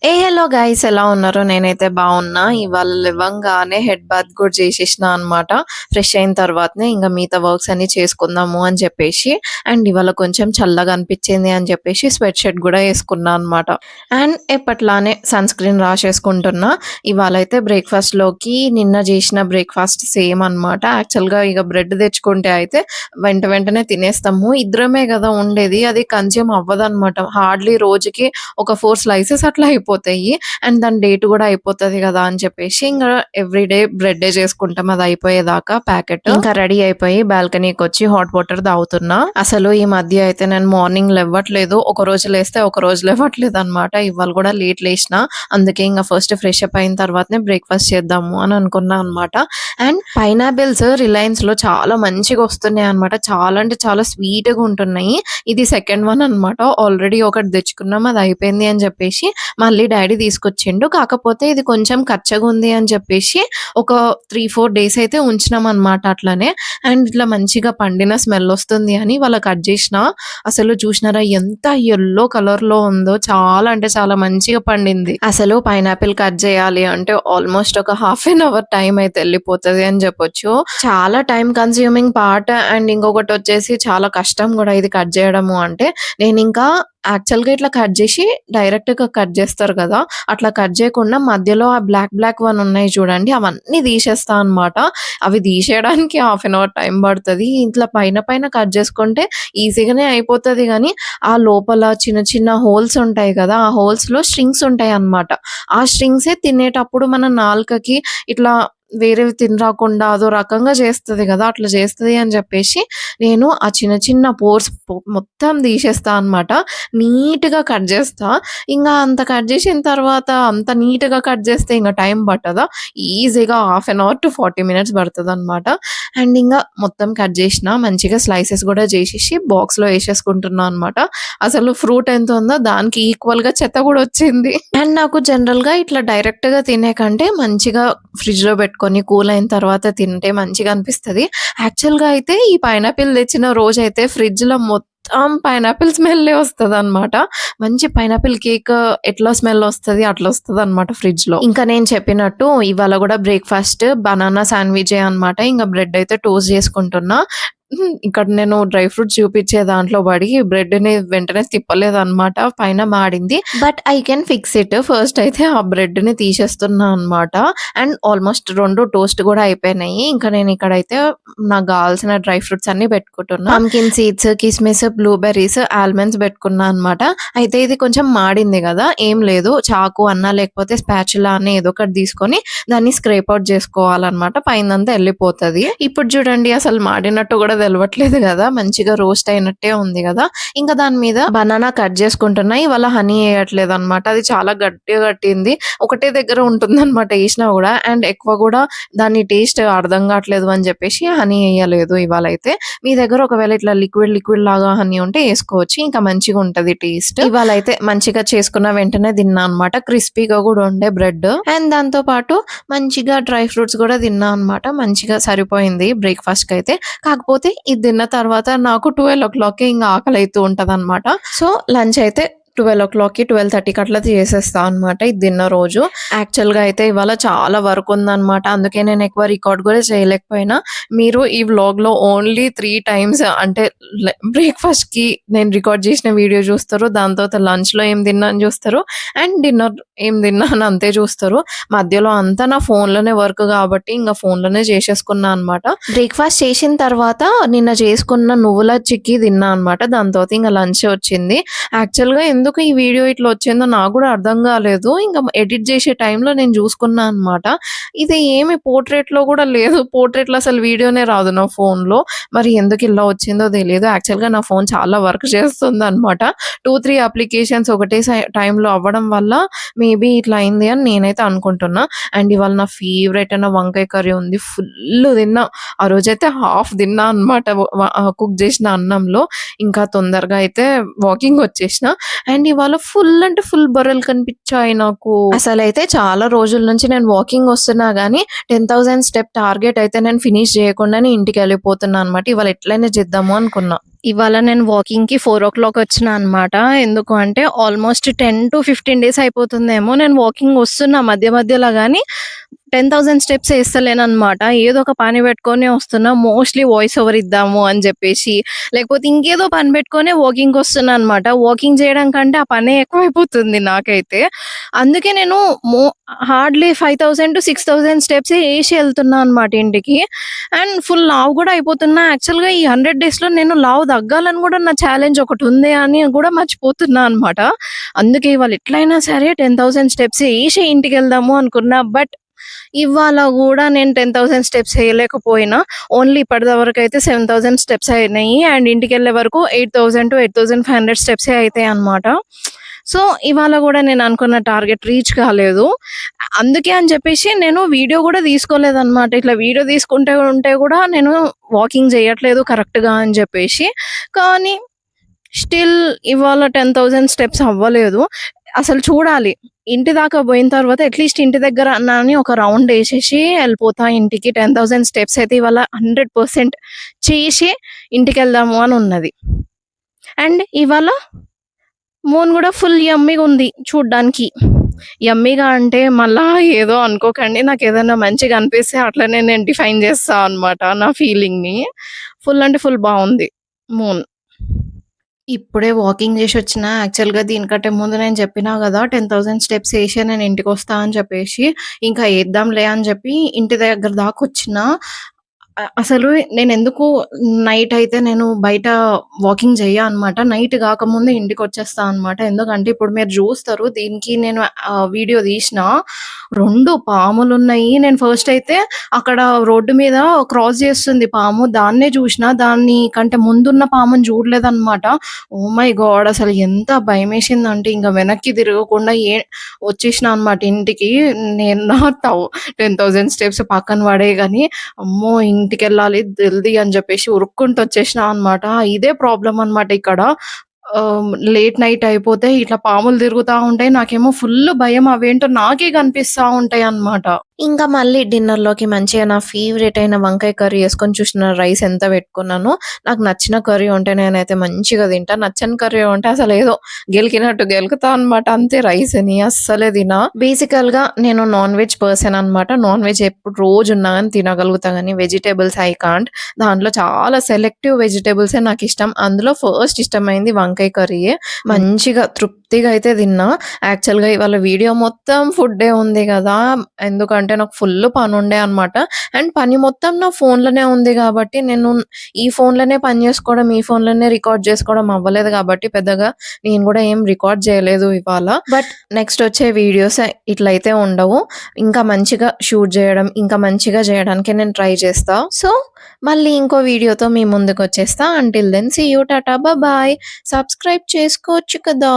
Hello guys, ఎలా ఉన్నారు? నేనైతే బాగున్నా. ఇవాళ లేవంగానే హెడ్ బాత్ కూడా చేసేసిన అనమాట. ఫ్రెష్ అయిన తర్వాతనే ఇంకా మిగతా వర్క్స్ అన్ని చేసుకుందాము అని చెప్పేసి, అండ్ ఇవాళ కొంచెం చల్లగా అనిపించింది అని చెప్పేసి స్వెట్ షర్ట్ కూడా వేసుకున్నా అనమాట. అండ్ ఎప్పట్లానే సన్ స్క్రీన్ రాసేసుకుంటున్నా. ఇవాళ అయితే బ్రేక్ఫాస్ట్లోకి నిన్న చేసిన బ్రేక్ఫాస్ట్ సేమ్ అనమాట. యాక్చువల్గా ఇక బ్రెడ్ తెచ్చుకుంటే అయితే వెంటనే తినేస్తాము. ఇద్దరమే కదా ఉండేది, అది కన్జ్యూమ్ అవ్వదు అనమాట. హార్డ్లీ రోజుకి ఒక 4 స్లైసెస్ అట్లా అయిపోతాయి. అండ్ దాని డేట్ కూడా అయిపోతది కదా అని చెప్పేసి ఇంకా ఎవ్రీడే బ్రెడ్డే చేసుకుంటాం అది అయిపోయేదాకా ప్యాకెట్. ఇంకా రెడీ అయిపోయి బాల్కనీకి వచ్చి హాట్ వాటర్ తాగుతున్నా. అసలు ఈ మధ్య అయితే నేను మార్నింగ్ లేవట్లేదు. ఒక రోజు లేస్తే ఒక రోజు లేవట్లేదు అనమాట. ఇవాళ కూడా లేట్ లేచిన. అందుకే ఇంకా ఫస్ట్ ఫ్రెష్ అప్ అయిన తర్వాతనే బ్రేక్ఫాస్ట్ చేద్దాము అని అనుకున్నా అనమాట. అండ్ పైనాపిల్స్ రిలయన్స్ లో చాలా మంచిగా వస్తున్నాయి అనమాట. చాలా అంటే చాలా స్వీట్ గా ఉంటున్నాయి. ఇది సెకండ్ వన్ అనమాట. ఆల్రెడీ ఒకటి తెచ్చుకున్నాం, అది అయిపోయింది అని చెప్పేసి మళ్ళీ డాడీ తీసుకొచ్చిండు. కాకపోతే ఇది కొంచెం కచ్చగా ఉంది అని చెప్పేసి ఒక 3-4 డేస్ అయితే ఉంచినాం అనమాట అట్లనే. అండ్ ఇట్లా మంచిగా పండిన స్మెల్ వస్తుంది అని వాళ్ళ కట్ చేసిన. అసలు చూసినారా ఎంత ఎల్లో కలర్ లో ఉందో, చాలా అంటే చాలా మంచిగా పండింది. అసలు పైనాపిల్ కట్ చేయాలి అంటే ఆల్మోస్ట్ ఒక హాఫ్ అన్ అవర్ టైం అయితే వెళ్ళిపోతుంది అని చెప్పొచ్చు. చాలా టైం కన్స్యూమింగ్ పార్ట్. అండ్ ఇంకొకటి వచ్చేసి చాలా కష్టం కూడా ఇది కట్ చేయడము అంటే. నేను ఇంకా యాక్చువల్‌గా ఇట్లా కట్ జేసి డైరెక్ట్‌గా కట్ జేస్తారు గదా! అట్లా కట్ జేయకుండా మధ్యలో ఆ బ్లాక్ వన్ ఉన్నాయి చూడండి, అవన్నీ తీసేస్తా అనమాట. అవి తీసేయడానికి హాఫ్ అన్ అవర్ టైం పడతది. ఇట్లా పైన కట్ జేసుకుంటే ఈజీగానే అయిపోతది గానీ, ఆ లోపల చిన్న చిన్న హోల్స్ ఉంటాయి గదా! ఆ హోల్స్‌లో స్ట్రింగ్స్ ఉంటాయన్నమాట. ఆ స్ట్రింగ్సే తినేటప్పుడు మన నాలుకకి ఇట్లా వేరేవి తినరాకుండా అదో రకంగా చేస్తది గదా! అట్లా చేస్తది అని జెప్పేసి నేను ఆ చిన్న చిన్న పోర్స్ మొత్తం తీసేస్తా అనమాట. నీట్‌గా కట్ జేస్తా. ఇంగా అంత కట్ జేసిన తర్వాత అంత నీట్‌గా కట్ జేస్తే ఇంగ టైం పట్టదా? ఈజీగా half an hour to 40 minutes పడతదనమాట. అండ్ ఇంగా మొత్తం కట్ జేసిన. మంచిగా స్లైసెస్ గూడా జేసేసి బాక్స్‌లో ఏసేసుకుంటున్నా అనమాట. అసలు ఫ్రూట్ ఎంతుందో దానికి ఈక్వల్‌గా చెత్త గూడా వచ్చింది. అండ్ నాకు జనరల్‌గా ఇట్లా డైరెక్ట్‌గా తినే కంటే మంచిగా ఫ్రిడ్జ్‌లో పెట్టుకొని కూల్ అయిన తర్వాత తింటే మంచిగా అనిపిస్తది. యాక్చువల్‌గా అయితే ఈ పైనాపిల్ తెచ్చిన రోజైతే ఫ్రిడ్జ్‌లో మొత్తం పైనాపిల్ స్మెల్లే వస్తదనమాట. మంచి పైనాపిల్ కేక్ ఎట్లా స్మెల్ వస్తది అట్లా వస్తదనమాట ఫ్రిడ్జ్‌లో. ఇంకా నేను చెప్పినట్టు ఇవాళ గూడా బ్రేక్‌ఫాస్ట్ బనానా శాండ్‌విచే అనమాట. ఇంగ బ్రెడ్ అయితే టోస్ట్ చేసుకుంటున్నా. ఇక్కడ నేను డ్రై ఫ్రూట్స్ చూపిచ్చే దాంట్లో పడి బ్రెడ్‌ని వెంటనే తిప్పలేదనమాట. పైన మాడింది. But I can fix it. First అయితే ఆ బ్రెడ్‌ని తీసేస్తున్నా అనమాట. అండ్ ఆల్మోస్ట్ 2 టోస్ట్ గూడా అయిపోయినాయి. ఇంకా నేను ఇక్కడైతే నాకు గావాల్సిన డ్రై ఫ్రూట్స్ అన్నీ పెట్టుకుంటున్నా. పంకిన్ సీడ్స్, కిస్మిస్, బ్లూబెర్రీస్, ఆల్మండ్స్ పెట్టుకున్నా అనమాట. అయితే ఇది కొంచెం మాడింది గదా! ఏం లేదు, చాకు అన్నా లేకపోతే స్పాచులా అన్నా ఏదో ఒకటి తీసుకొని దాన్ని స్క్రేప్ ఔట్ చేసుకోవాలనమాట. పైనంతా ఎళ్ళిపోతది. ఇప్పుడు చూడండి అసలు మాడినట్టు గూడా తెలవట్లేదు గదా! మంచిగా రోస్ట్ అయినట్టే ఉంది గదా! ఇంకా దాని మీద బనానా కట్ చేసుకుంటున్నా. ఇవాళ హనీ ఎయట్లేదనమాట. అది చాలా గట్టిగా కట్టింది. ఒకటే దగ్గర ఉంటుందనమాట ఏసినా గూడా. అండ్ ఎక్కువ గూడా దాని టేస్ట్ అర్థం గాట్లేదు అని జెప్పేసి హనీ ఎయలేదు ఇవాళైతే. మీ దగ్గర ఒకవేళ ఇట్లా లిక్విడ్ లాగా హనీ ఉంటే ఏసుకోవచ్చు. ఇంకా మంచిగుంటది టేస్ట్. ఇవాళైతే మంచిగా చేసుకున్న వెంటనే తిన్నా అనమాట. క్రిస్పీగా గూడా ఉండే బ్రెడ్. అండ్ దాంతో పాటు మంచిగా డ్రై ఫ్రూట్స్ గూడా తిన్నా అనమాట. మంచిగా సరిపోయింది బ్రేక్‌ఫాస్ట్‌కైతే. కాకపోతే ఇది తిన్న తర్వాత నాకు 12:00కి ఇంగ ఆకలైతూ ఉంటదనమాట. సో, లంచ్ అయితే 12:00కి 12:30కి అట్లా చేసేస్తా అనమాట ఇది తిన్న రోజు. యాక్చువల్‌గా అయితే ఇవాళ చాలా వర్క్ ఉందనమాట. అందుకే నేను ఎక్కువ రికార్డ్ కూడా చేయలేకపోయినా. మీరు ఈ వ్లాగ్‌లో ఓన్లీ 3 టైమ్స్ అంటే బ్రేక్‌ఫాస్ట్‌కి నేను రికార్డ్ చేసిన వీడియో చూస్తారు. దాని తర్వాత లంచ్‌లో ఏం తిన్నాను చూస్తారు. అండ్ డిన్నర్ ఏం తిన్నాను అంతే చూస్తారు. మధ్యలో అంతా నా ఫోన్‌లోనే వర్క్ కాబట్టి ఇంగ ఫోన్‌లోనే చేసేసుకున్నా అనమాట. బ్రేక్‌ఫాస్ట్ చేసిన తర్వాత నిన్న చేసుకున్న నువ్వుల చిక్కీ తిన్నా అనమాట. దాని తర్వాత ఇంగ లంచ్ వచ్చింది. యాక్చువల్‌గా ఎందుకు ఈ వీడియో ఇట్లా వచ్చిందో నాకు గూడా అర్థం గాలేదు. ఇంక ఎడిట్ చేసే టైంలో నేను చూసుకున్నా అనమాట. ఇది ఏమి పోర్ట్రేట్‌లో గూడా లేదు. పోర్ట్రేట్‌లో అసలు వీడియోనే రాదు నా ఫోన్‌లో. మరి ఎందుకు ఇలా వచ్చిందో తెలీదు. యాక్చువల్‌గా నా ఫోన్ చాలా వర్క్ చేస్తుందనమాట. 2, 3 అప్లికేషన్స్ ఒకటే టైంలో అవ్వడం వల్ల మేబీ ఇట్లా అయింది అని నేనైతే అనుకుంటున్నా. అండ్ ఇవాళ నా ఫేవరెట్ అయిన వంకాయ కర్రీ ఉంది. ఫుల్లు తిన్నా. ఆ రోజైతే హాఫ్ తిన్నా అనమాట కుక్ చేసిన అన్నంలో. ఇంకా తొందరగా అయితే వాకింగ్ వచ్చేసిన. అండ్ ఇవాళ ఫుల్ అంటే ఫుల్ బర్రెలు కనిపించాయి నాకు. అసలైతే చాలా రోజుల నుంచి నేను వాకింగ్ వస్తున్నా గానీ 10,000 స్టెప్ టార్గెట్ అయితే నేను ఫినిష్ చేయకుండానే ఇంటికెళ్ళిపోతున్నా అనమాట. ఇవాళ ఎట్లైనా చేద్దాము అనుకున్నా. ఇవాళ నేను వాకింగ్‌కి 4:00 వచ్చినా అనమాట. ఎందుకు అంటే ఆల్మోస్ట్ 10-15 డేస్ అయిపోతుందేమో నేను వాకింగ్ వస్తున్నా మధ్య మధ్యలో గానీ 10,000 స్టెప్స్ ఏస్తలేననమాట. ఏదో ఒక పని పెట్టుకొని వస్తున్నా. మోస్ట్‌లీ వాయిస్ ఓవర్ ఇద్దాము అని చెప్పేసి, లేకపోతే ఇంకేదో పని పెట్టుకొనే వాకింగ్‌కొస్తున్నా అనమాట. వాకింగ్ చేయడం కంటే ఆ పనే ఎక్కువైపోతుంది నాకైతే. అందుకే నేను హార్డ్‌లీ 5,000-6,000 స్టెప్సే ఏసి ఎళ్తున్నా అనమాట ఇంటికి. అండ్ ఫుల్ లావు గూడా అయిపోతున్నా. యాక్చువల్‌గా ఈ 100 డేస్‌లో నేను లావు తగ్గాలని గూడా నా ఛాలెంజ్ ఒకటుంది అని గూడా మర్చిపోతున్నా అనమాట. అందుకే ఇవాళ ఎట్లైనా సరే 10,000 స్టెప్స్ ఏసి ఇంటికెళ్దాము అనుకున్నా. బట్ ఇవాళ గూడా నేను 10,000 స్టెప్స్ ఎయలేకపోయినా. ఓన్లీ ఇప్పటి వరకైతే 7,000 స్టెప్స్ అయినాయి. అండ్ ఇంటికెళ్ళే వరకు 8,000-8,500 స్టెప్సే అయితాయన్నమాట. సో, ఇవాళ గూడా నేను అనుకున్న టార్గెట్ రీచ్ కాలేదు. అందుకే అని చెప్పేసి నేను వీడియో గూడా తీసుకోలేదన్నమాట. ఇట్లా వీడియో తీసుకుంటే ఉంటే గూడా నేను వాకింగ్ చేయట్లేదు కరెక్ట్‌గా అని చెప్పేసి. కానీ స్టిల్ ఇవాళ 10,000 స్టెప్స్ అవ్వలేదు. అసలు చూడాలి. ఇంటి దాకా పోయిన తర్వాత అట్‌లీస్ట్ ఇంటి దగ్గర అన్నా అని ఒక రౌండ్ ఎసేసి ఎళ్ళిపోతా ఇంటికి. 10,000 స్టెప్స్ అయితే ఇవాళ 100% చేసి ఇంటికెళ్దాము అని ఉన్నది. అండ్ ఇవాళ మూన్ గూడా ఫుల్ యమ్మీగుంది చూడ్డానికి. యమ్మీగా అంటే మళ్ళా ఏదో అనుకోకండి. నాకేదన్నా మంచిగా అనిపిస్తే అట్లనే నేను డిఫైన్ చేస్తా అనమాట నా ఫీలింగ్‌ని. ఫుల్ అంటే ఫుల్ బావుంది మూన్. ఇప్పుడే వాకింగ్ జేసొచ్చినా. యాక్చువల్‌గా దీనికంటే ముందు నేను చెప్పినా గదా! 10,000 స్టెప్స్ ఏసే నేను ఇంటికొస్తా అని చెప్పేసి. ఇంకా ఏద్దాంలే అని చెప్పి ఇంటి దగ్గర దాకొచ్చినా. అసలు నేనెందుకు నైట్ అయితే నేను బయట వాకింగ్ చెయ్య అనమాట. నైట్ గాకముందే ఇంటికొచ్చేస్తా అనమాట. ఎందుకంటే ఇప్పుడు మీరు జూస్తారు దీనికి నేను వీడియో తీసినా 2 పాములున్నయి. నేను ఫస్ట్ అయితే అక్కడ రోడ్డు మీద క్రాస్ చేస్తుంది పాము. దాన్నే జూషినా. దాన్ని కంటే ముందున్న పాముని జూడలేదనమాట. Oh my God! అసలు ఎంత భయమేసిందంటే ఇంక వెనక్కి తిరగకుండా వచ్చేసినా అనమాట ఇంటికి. నేను నా 10,000 స్టెప్స్ పక్కన పడేయి గాని, అమ్మో! ఇంటికెళ్ళాలి జల్దీ అని జెప్పేసి ఉరుక్కుంటూ వచ్చేసినా అనమాట. ఇదే ప్రాబ్లమ్ అనమాట ఇక్కడ. లేట్ నైట్ అయిపోతే ఇట్లా పాములు తిరుగుతా ఉంటాయి. నాకేమో ఫుల్లు భయం. అవేంటో నాకే కనిపిస్తా ఉంటాయన్నమాట. ఇంకా మళ్ళీ డిన్నర్‌లోకి మంచిగా నా ఫేవరెట్ అయిన వంకాయ కర్రీ యేసుకొని చూసిన రైస్ ఎంత పెట్టుకున్నానో, నాకు నచ్చిన కర్రీ ఉంటే నేనైతే మంచిగా తింటా. నచ్చని కర్రీ ఉంటే అసలేదో గెలికినట్టు గెలుకుతా అనమాట. అంతే రైస్‌ని అస్సలే తినా. బేసికల్‌గా నేను నాన్ వెజ్ పర్సన్ అనమాట. నాన్ వెజ్ ఎప్పుడు రోజున్నా గాని తినగలుగుతా గానీ వెజిటబుల్స్ ఐ కాంట్. దాంట్లో చాలా సెలెక్టివ్ వెజిటబుల్సే నాకిష్టం. అందులో ఫస్ట్ ఇష్టమైంది వంకాయ కర్రీయే. మంచిగా తృప్తిగా అయితే తిన్నా. యాక్చువల్‌గా ఇవాళ వీడియో మొత్తం ఫుడ్డే ఉంది గదా! ఎందుకంటే నాకు ఫుల్లు పనుండే అనమాట. అండ్ పని మొత్తం నా ఫోన్‌లోనే ఉంది గాబట్టి నేను ఈ ఫోన్‌లోనే పని జేసుకోవడం, ఈ ఫోన్‌లోనే రికార్డ్ జేసుకోవడం అవ్వలేదు గాబట్టి పెద్దగా నేను గూడా ఏం రికార్డ్ జేయలేదు ఇవాళ. బట్ నెక్స్ట్ వచ్చే వీడియోస్ ఇట్లయితే ఉండవు. ఇంకా మంచిగా షూట్ జేయడం, ఇంకా మంచిగా జేయడానికే నేను ట్రై చేస్తా. సో, మళ్ళీ ఇంకో వీడియోతో మీ ముందుకొచ్చేస్తా. Until then see you. టాటా. బాయ్. సబ్స్క్రైబ్ చేసుకోవచ్చు కదా!